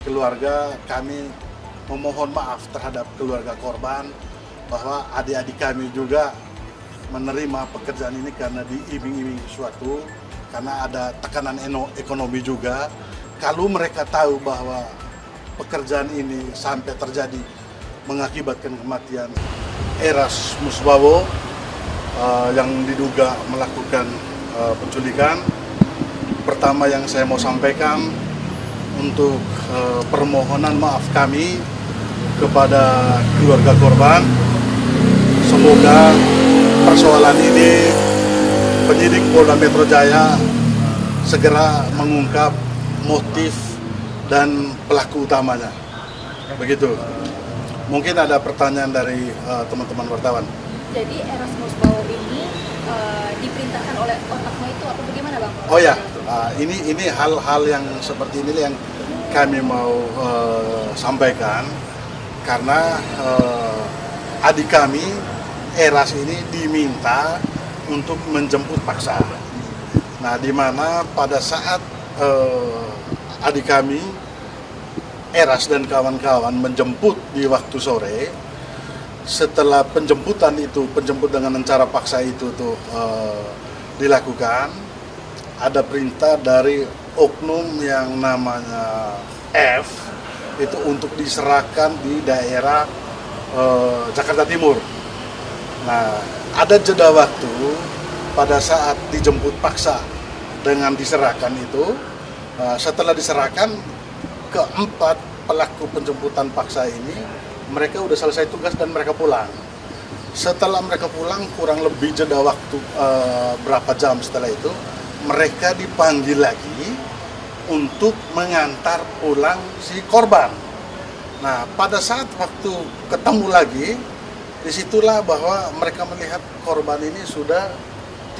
keluarga kami memohon maaf terhadap keluarga korban bahwa adik-adik kami juga menerima pekerjaan ini karena diiming-iming sesuatu, karena ada tekanan ekonomi juga. Kalau mereka tahu bahwa pekerjaan ini sampai terjadi mengakibatkan kematian Eras Musbawo yang diduga melakukan penculikan, pertama yang saya mau sampaikan untuk permohonan maaf kami kepada keluarga korban. Semoga persoalan ini penyidik Polda Metro Jaya segera mengungkap motif dan pelaku utamanya. Begitu. Mungkin ada pertanyaan dari teman-teman wartawan. Jadi Eras Musbawo ini diperintahkan oleh otaknya itu apa bagaimana, Bang? Oh ya, ini hal-hal yang seperti ini yang kami mau sampaikan karena adik kami Eras ini diminta untuk menjemput paksa. Nah, di mana pada saat adik kami Eras dan kawan-kawan menjemput di waktu sore, setelah penjemput dengan cara paksa itu dilakukan, ada perintah dari oknum yang namanya F itu untuk diserahkan di daerah Jakarta Timur. Nah, ada jeda waktu pada saat dijemput paksa dengan diserahkan itu. Setelah diserahkan, keempat pelaku penjemputan paksa ini mereka udah selesai tugas dan mereka pulang. Setelah mereka pulang, kurang lebih jeda waktu berapa jam setelah itu, mereka dipanggil lagi untuk mengantar pulang si korban. Nah, pada saat waktu ketemu lagi, disitulah bahwa mereka melihat korban ini sudah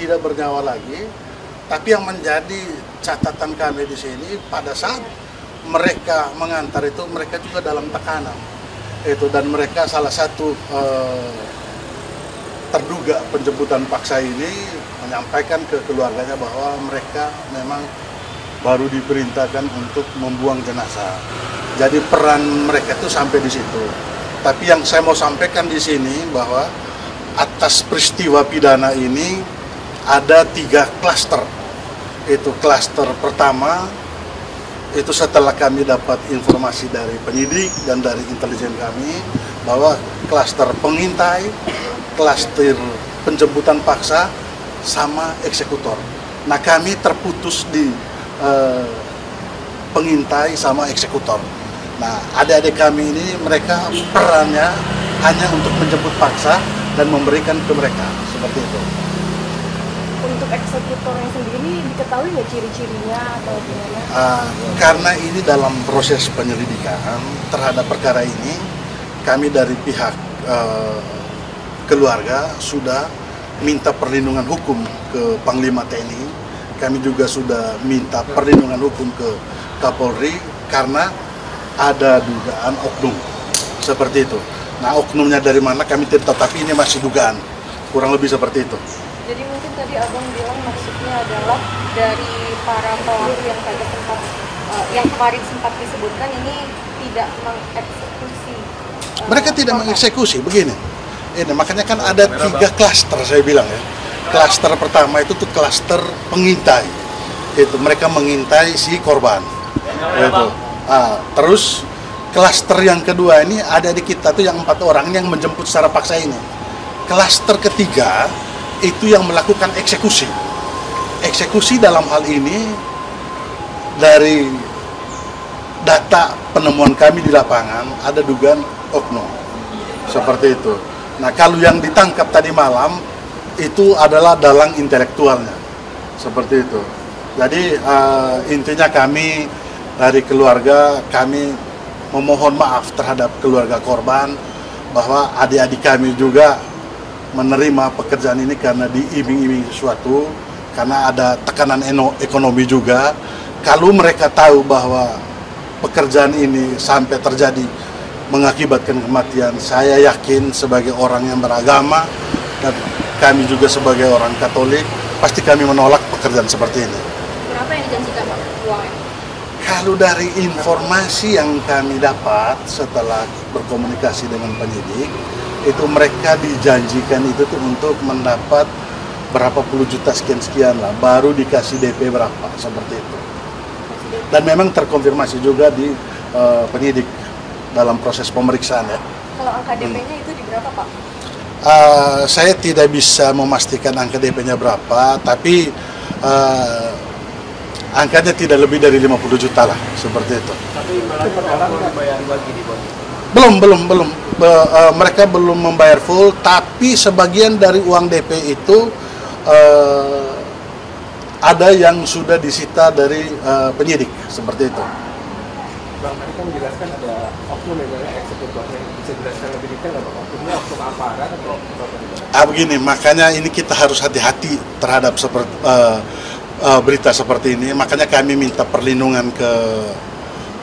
tidak bernyawa lagi. Tapi yang menjadi catatan kami di sini, pada saat mereka mengantar itu, mereka juga dalam tekanan. Dan mereka salah satu terduga penjemputan paksa ini menyampaikan ke keluarganya bahwa mereka memang baru diperintahkan untuk membuang jenazah. Jadi peran mereka itu sampai di situ. Tapi yang saya mau sampaikan di sini bahwa atas peristiwa pidana ini ada 3 klaster. Itu klaster pertama, itu setelah kami dapat informasi dari penyidik dan dari intelijen kami bahwa klaster pengintai, klaster penjemputan paksa, sama eksekutor. Nah, kami terputus di pengintai sama eksekutor. Nah, adik-adik kami ini mereka perannya hanya untuk menjemput paksa dan memberikan ke mereka, seperti itu. Untuk eksekutornya sendiri diketahui nggak ciri-cirinya atau gimana? Karena ini dalam proses penyelidikan terhadap perkara ini, kami dari pihak keluarga sudah minta perlindungan hukum ke Panglima TNI. Kami juga sudah minta perlindungan hukum ke Kapolri karena ada dugaan oknum seperti itu. Nah, oknumnya dari mana kami tidak tahu, tapi ini masih dugaan, kurang lebih seperti itu. Jadi mungkin tadi Abang bilang maksudnya adalah dari para pelaku yang kemarin sempat disebutkan ini tidak mengeksekusi. Mereka tidak mengeksekusi, begini. Ini makanya kan ada 3 klaster saya bilang ya. Klaster pertama itu tuh klaster pengintai. Itu mereka mengintai si korban. Itu. Terus klaster yang kedua ini ada di kita tuh yang 4 orang yang menjemput secara paksa ini. Klaster ketiga itu yang melakukan eksekusi. Eksekusi dalam hal ini dari data penemuan kami di lapangan ada dugaan oknum seperti itu. Nah, kalau yang ditangkap tadi malam itu adalah dalang intelektualnya seperti itu. Jadi intinya kami dari keluarga kami memohon maaf terhadap keluarga korban bahwa adik-adik kami juga menerima pekerjaan ini karena diiming-iming sesuatu, karena ada tekanan ekonomi juga. Kalau mereka tahu bahwa pekerjaan ini sampai terjadi mengakibatkan kematian, saya yakin sebagai orang yang beragama dan kami juga sebagai orang Katolik, pasti kami menolak pekerjaan seperti ini. Berapa yang dijanjikan, Pak, uangnya? Kalau dari informasi yang kami dapat setelah berkomunikasi dengan penyidik, itu mereka dijanjikan itu tuh untuk mendapat berapa puluh juta sekian-sekian lah, baru dikasih DP berapa, seperti itu. Dan memang terkonfirmasi juga di penyidik dalam proses pemeriksaan ya. Kalau angka DP-nya itu di berapa, Pak? Saya tidak bisa memastikan angka DP-nya berapa, tapi angkanya tidak lebih dari 50 juta lah, seperti itu. Tapi malah per orang dibayar lagi di bawah. Belum. Mereka belum membayar full, tapi sebagian dari uang DP itu ada yang sudah disita dari penyidik, seperti itu. Bang, tadi kan menjelaskan ada oknum yang eksekutornya. Bisa jelaskan lebih detail nggak, Bang? Oknumnya oknum aparat atau oknum apa? Begini, makanya ini kita harus hati-hati terhadap berita seperti ini. Makanya kami minta perlindungan ke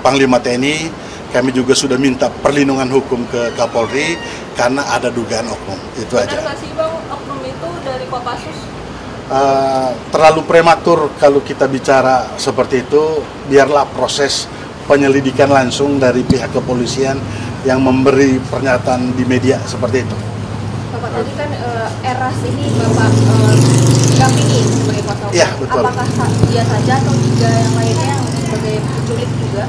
Panglima TNI. Kami juga sudah minta perlindungan hukum ke Kapolri karena ada dugaan oknum. Itu aja. Benar nggak sih, Bang, oknum itu dari Kopassus? Terlalu prematur kalau kita bicara seperti itu. Biarlah proses penyelidikan langsung dari pihak kepolisian yang memberi pernyataan di media seperti itu. Bapak tadi kan Eras ini Bapak dampingi sebagai kuasa hukum. Iya, betul. Apakah dia saja atau tiga yang lainnya yang sebagai penculik juga?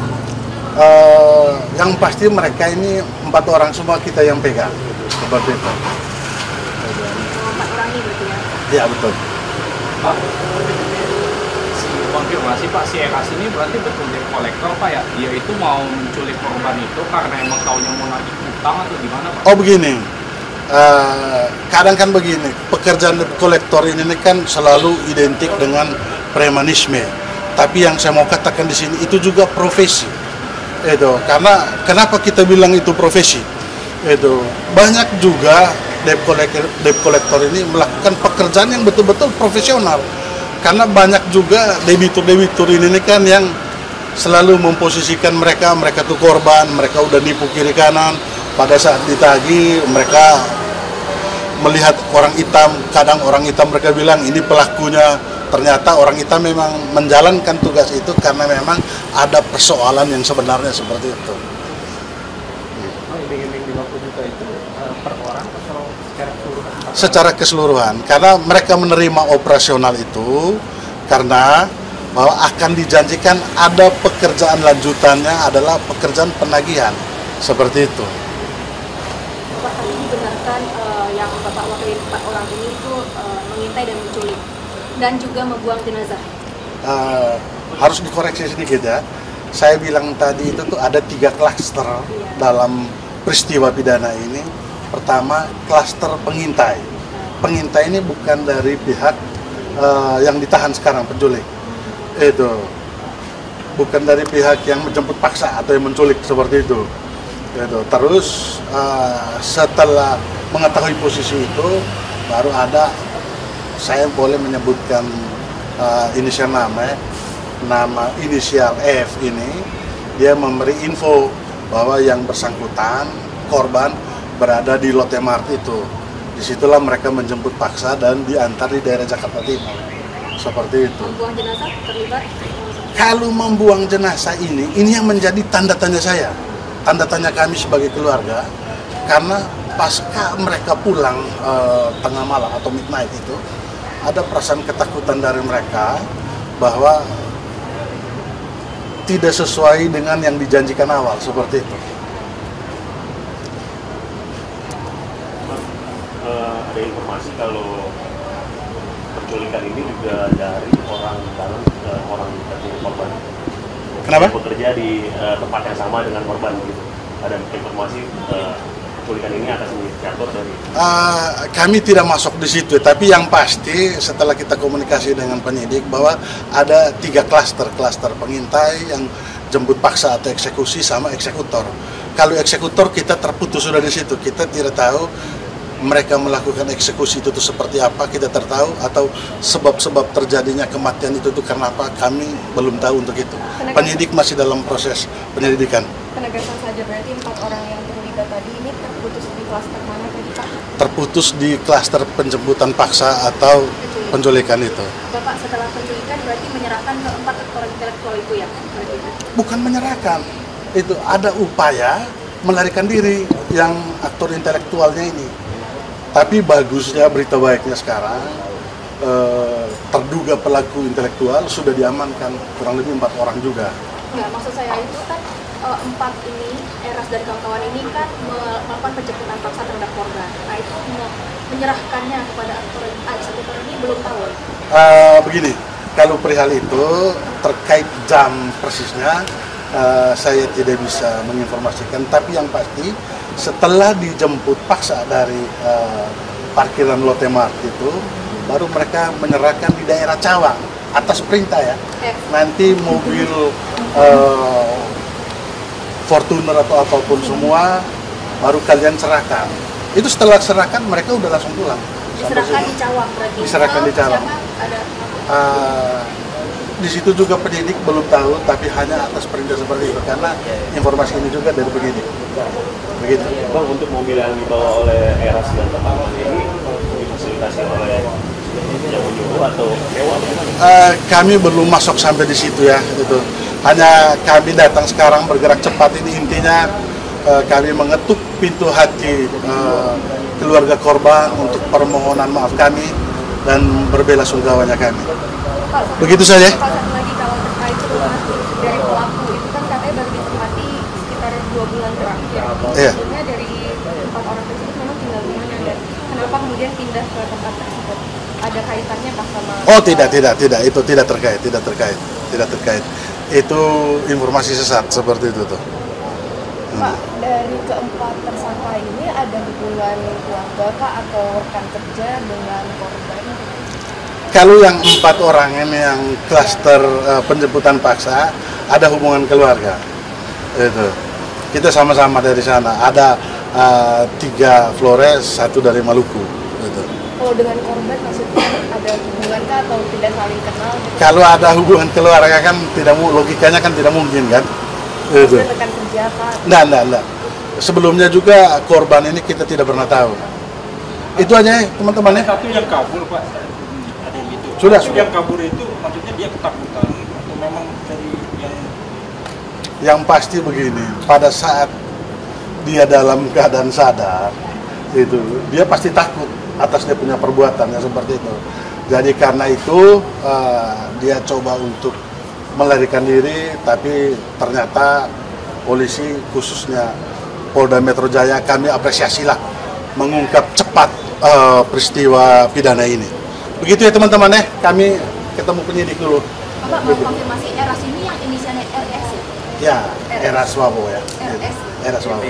Yang pasti mereka ini 4 orang semua kita yang pegang, seperti itu. 4 orang ini berarti ya? Iya, betul. Pak, konfirmasi Pak, si Eras ini berarti betul debt collector Pak ya? Dia itu mau menculik korban itu karena emang taunya mau nagih utang atau gimana Pak? Oh begini, kadang kan begini, pekerjaan debt collector ini kan selalu identik dengan premanisme. Tapi yang saya mau katakan di sini itu juga profesi. Itu karena kenapa kita bilang itu profesi? Itu banyak juga debt collector ini melakukan pekerjaan yang betul-betul profesional. Karena banyak juga debitur ini kan yang selalu memposisikan mereka tuh korban, mereka udah nipu kiri kanan. Pada saat ditagih mereka melihat orang hitam, kadang orang hitam mereka bilang ini pelakunya. Ternyata orang hitam memang menjalankan tugas itu karena memang ada persoalan yang sebenarnya seperti itu. Oh, iming-iming 50 juta itu per orang atau secara keseluruhan? Secara keseluruhan, karena mereka menerima operasional itu karena bahwa akan dijanjikan ada pekerjaan lanjutannya adalah pekerjaan penagihan, seperti itu. Bapak tadi dibenarkan yang Bapak wakili 4 orang ini itu mengintai dan menculik dan juga membuang jenazah. Harus dikoreksi sedikit ya. Saya bilang tadi itu tuh ada 3 klaster dalam peristiwa pidana ini. Pertama, klaster pengintai. Pengintai ini bukan dari pihak yang ditahan sekarang, penculik. Itu bukan dari pihak yang menjemput paksa atau yang menculik seperti itu. Terus setelah mengetahui posisi itu, baru ada, saya boleh menyebutkan inisial nama inisial F ini, dia memberi info bahwa yang bersangkutan korban berada di Lotte Mart itu. Disitulah mereka menjemput paksa dan diantar di daerah Jakarta Timur, seperti itu. Membuang jenazah terlibat? Kalau membuang jenazah ini yang menjadi tanda tanya saya, tanda tanya kami sebagai keluarga, karena pasca mereka pulang tengah malam atau midnight itu, ada perasaan ketakutan dari mereka bahwa tidak sesuai dengan yang dijanjikan awal, seperti itu. Ada informasi kalau penculikan ini juga dari orang dalam orang dekat korban. Kenapa? Bekerja di tempat yang sama dengan korban gitu. Ada informasi penculikan ini akan diatur dari. Kami tidak masuk di situ, tapi yang pasti setelah kita komunikasi dengan penyidik bahwa ada 3 klaster pengintai yang jemput paksa atau eksekusi sama eksekutor. Kalau eksekutor kita terputus sudah di situ, kita tidak tahu mereka melakukan eksekusi itu tuh seperti apa, kita tertahu, atau sebab-sebab terjadinya kematian itu tuh karena apa, kami belum tahu untuk itu. Penyidik masih dalam proses penyelidikan. Penegasan saja berarti 4 orang yang terlibat tadi ini terputus di klaster mana tadi Pak? Terputus di klaster penjemputan paksa atau penculikan itu. Bapak setelah penculikan berarti menyerahkan ke 4 orang intelektual itu ya? Berarti. bukan menyerahkan, itu ada upaya melarikan diri yang aktor intelektualnya ini. Tapi bagusnya, berita baiknya sekarang terduga pelaku intelektual sudah diamankan, kurang lebih 4 orang juga. Enggak, maksud saya itu kan 4 ini, Eras dan kawan-kawan ini kan melakukan penjemputan paksa terhadap korban. Nah itu menyerahkannya kepada eksekutor ini belum tahu. Begini, kalau perihal itu terkait jam persisnya saya tidak bisa menginformasikan, tapi yang pasti setelah dijemput paksa dari parkiran Lotte Mart itu, baru mereka menyerahkan di daerah Cawang atas perintah ya. Nanti mobil Fortuner atau apapun semua baru kalian serahkan. Itu setelah serahkan mereka udah langsung pulang. Diserahkan di Cawang berarti. Diserahkan di Cawang. Di situ juga penyidik belum tahu, tapi hanya atas perintah seperti itu, karena informasi ini juga dari penyidik. Begitu. Bang, untuk mobil yang dibawa oleh Eras dan teman-teman ini difasilitasi oleh yang menyuruh atau lewat? Kami belum masuk sampai di situ ya, itu. Hanya kami datang sekarang bergerak cepat, ini intinya kami mengetuk pintu hati keluarga korban untuk permohonan maaf kami dan berbelasungkawanya kami. Begitu saja. Pak, satu lagi kalau terkait rumah dari pelaku itu kan katanya baru ditempati sekitar 2 bulan terakhir. Iya. Sebelumnya dari 4 orang tersebut memang tinggal di mana dan kenapa kemudian pindah ke tempat tersebut? Ada kaitannya Pak sama? Oh tidak, itu tidak terkait. Itu informasi sesat seperti itu tuh. Pak, dari keempat tersangka ini ada hubungan keluarga Kak atau rekan kerja dengan korban? Kalau yang 4 orang ini yang klaster penjemputan paksa, ada hubungan keluarga. Itu. Kita sama-sama dari sana. Ada 3 Flores, 1 dari Maluku. Itu. Kalau dengan korban maksudnya ada hubungan Kak atau tidak saling kenal? Kalau ada hubungan keluarga kan logikanya kan tidak mungkin kan. Itu. Maksudnya rekan kerja Kak? Enggak. Sebelumnya juga korban ini kita tidak pernah tahu. Itu aja teman-teman ya. Satu yang kabur Pak, ada yang gitu. Sudah. Yang kabur itu maksudnya dia ketakutan atau memang dari Yang pasti begini, pada saat dia dalam keadaan sadar, itu dia pasti takut atas dia punya perbuatan yang seperti itu. Jadi karena itu dia coba untuk melarikan diri, tapi ternyata polisi khususnya Polda Metro Jaya kami apresiasilah mengungkap cepat peristiwa pidana ini. Begitu ya teman-teman ya, kami ketemu penyidik dulu. Bapak mau konfirmasi Eras ini yang inisialnya RS ya? Ya, Eras Wabo ya. RS. Eras Wabo.